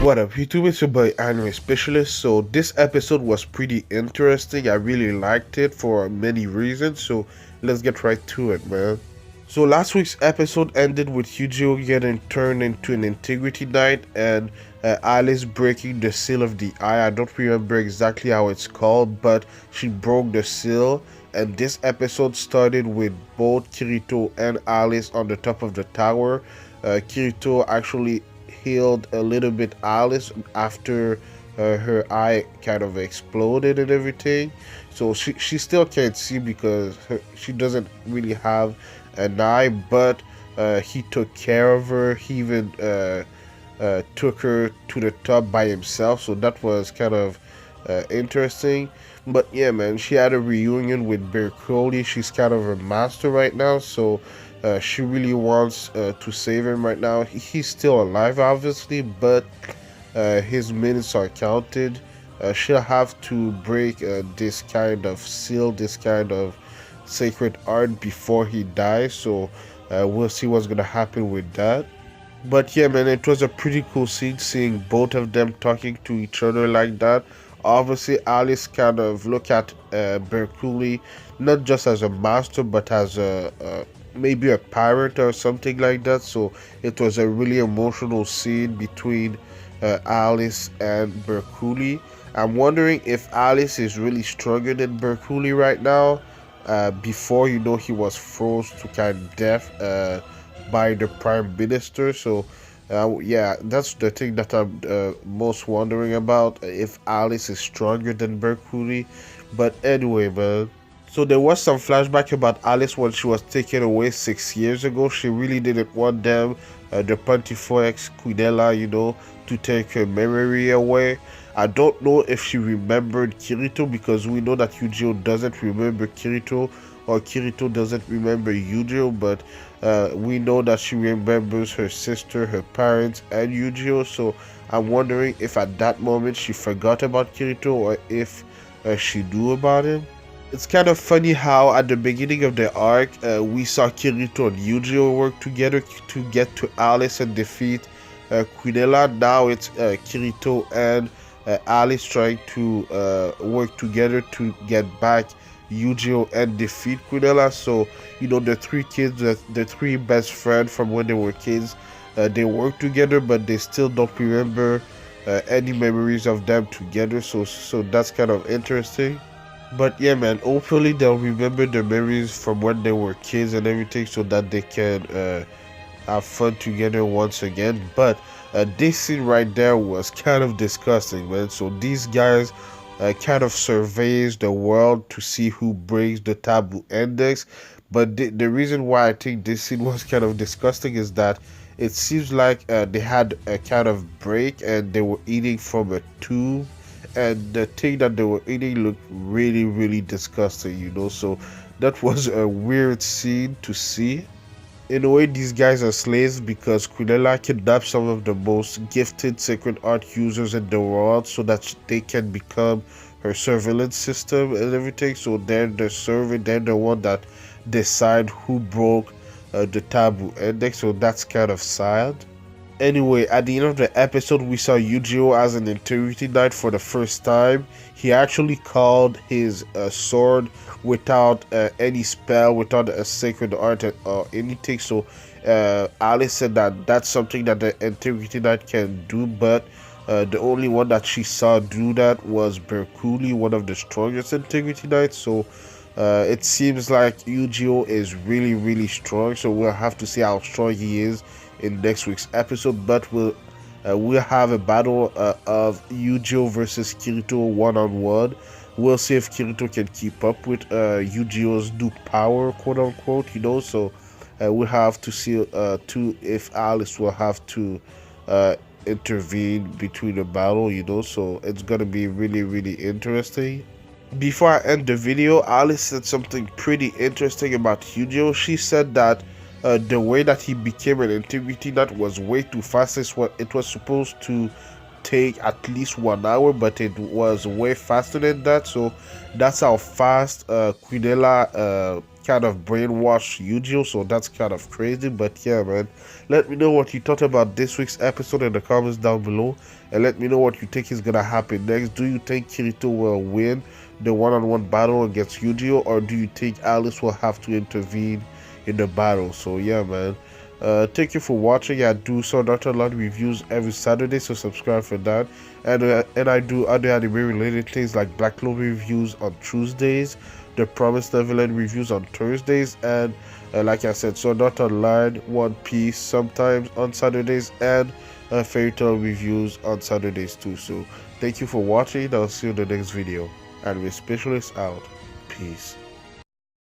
What up YouTube, it's your boy Anime Specialist. So this episode was pretty interesting. I really liked it for many reasons, so let's get right to it, man. So last week's episode ended with Eugeo getting turned into an integrity knight and Alice breaking the seal of the eye. I don't remember exactly how it's called, but she broke the seal. And this episode started with both Kirito and Alice on the top of the tower. Kirito actually healed a little bit Alice after her eye kind of exploded and everything. So she still can't see because she doesn't really have an eye, but he took care of her. He even took her to the top by himself. So that was kind of interesting. But yeah, man, she had a reunion with Bercoli. She's kind of a master right now, so she really wants to save him right now. He's still alive, obviously, but his minutes are counted. She'll have to break this kind of seal, this kind of sacred art before he dies. So we'll see what's gonna happen with that. But yeah, man, it was a pretty cool scene seeing both of them talking to each other like that. Obviously, Alice kind of look at Berculi not just as a master, but as a maybe a pirate or something like that. So it was a really emotional scene between Alice and Berculi. I'm wondering if Alice is really stronger than Berculi right now. Before, he was froze to kind of death by the prime minister. So yeah, that's the thing that I'm most wondering about, if Alice is stronger than Berculi. But anyway, man, so there was some flashback about Alice when she was taken away 6 years ago. She really didn't want them, the Pontifox Quinella, to take her memory away. I don't know if she remembered Kirito, because we know that Eugeo doesn't remember Kirito, or Kirito doesn't remember Eugeo, but we know that she remembers her sister, her parents, and Eugeo. So I'm wondering if at that moment she forgot about Kirito, or if she knew about him. It's kind of funny how at the beginning of the arc, we saw Kirito and Eugeo work together to get to Alice and defeat Quinella. Now it's Kirito and Alice trying to work together to get back Eugeo and defeat Quinella. So the three kids, the three best friends from when they were kids, they work together, but they still don't remember any memories of them together. So that's kind of interesting. But yeah, man, hopefully they'll remember the memories from when they were kids and everything, so that they can have fun together once again. But this scene right there was kind of disgusting, man. So these guys kind of surveys the world to see who breaks the taboo index. But the reason why I think this scene was kind of disgusting is that it seems like they had a kind of break and they were eating from a tube, and the thing that they were eating looked really, really disgusting, so that was a weird scene to see. In a way, these guys are slaves because Quinella kidnapped some of the most gifted sacred art users in the world so that they can become her surveillance system and everything. So they're the servant, they're the one that decide who broke the taboo index. So that's kind of sad. Anyway, at the end of the episode, we saw Eugeo as an integrity knight for the first time. He actually called his sword without any spell, without a sacred art or anything. So Alice said that that's something that the integrity knight can do, but the only one that she saw do that was Berculi, one of the strongest integrity knights. So it seems like Eugeo is really, really strong. So we'll have to see how strong he is in next week's episode. But we'll have a battle of Eugeo versus Kirito one-on-one. We'll see if Kirito can keep up with Eugeo's new power, quote unquote. So we'll have to see too if Alice will have to intervene between the battle. So it's gonna be really, really interesting. Before I end the video, Alice said something pretty interesting about Eugeo. She said that the way that he became an integrity knight was way too fast. It was supposed to take at least 1 hour, but it was way faster than that. So that's how fast Quinella kind of brainwashed Eugeo. So that's kind of crazy. But yeah, man, let me know what you thought about this week's episode in the comments down below, and let me know what you think is gonna happen next. Do you think Kirito will win the one-on-one battle against Eugeo, or do you think Alice will have to intervene in the battle? So yeah, man, thank you for watching. I do Sword Art Online reviews every Saturday, so subscribe for that. And I do other anime related things like Black Clover reviews on Tuesdays, The Promised Neverland reviews on Thursdays, and like I said, Sword Art Online, One Piece sometimes on Saturdays, and Fairy Tail reviews on Saturdays too. So thank you for watching. I'll see you in the next video. Anime Specialist out. Peace.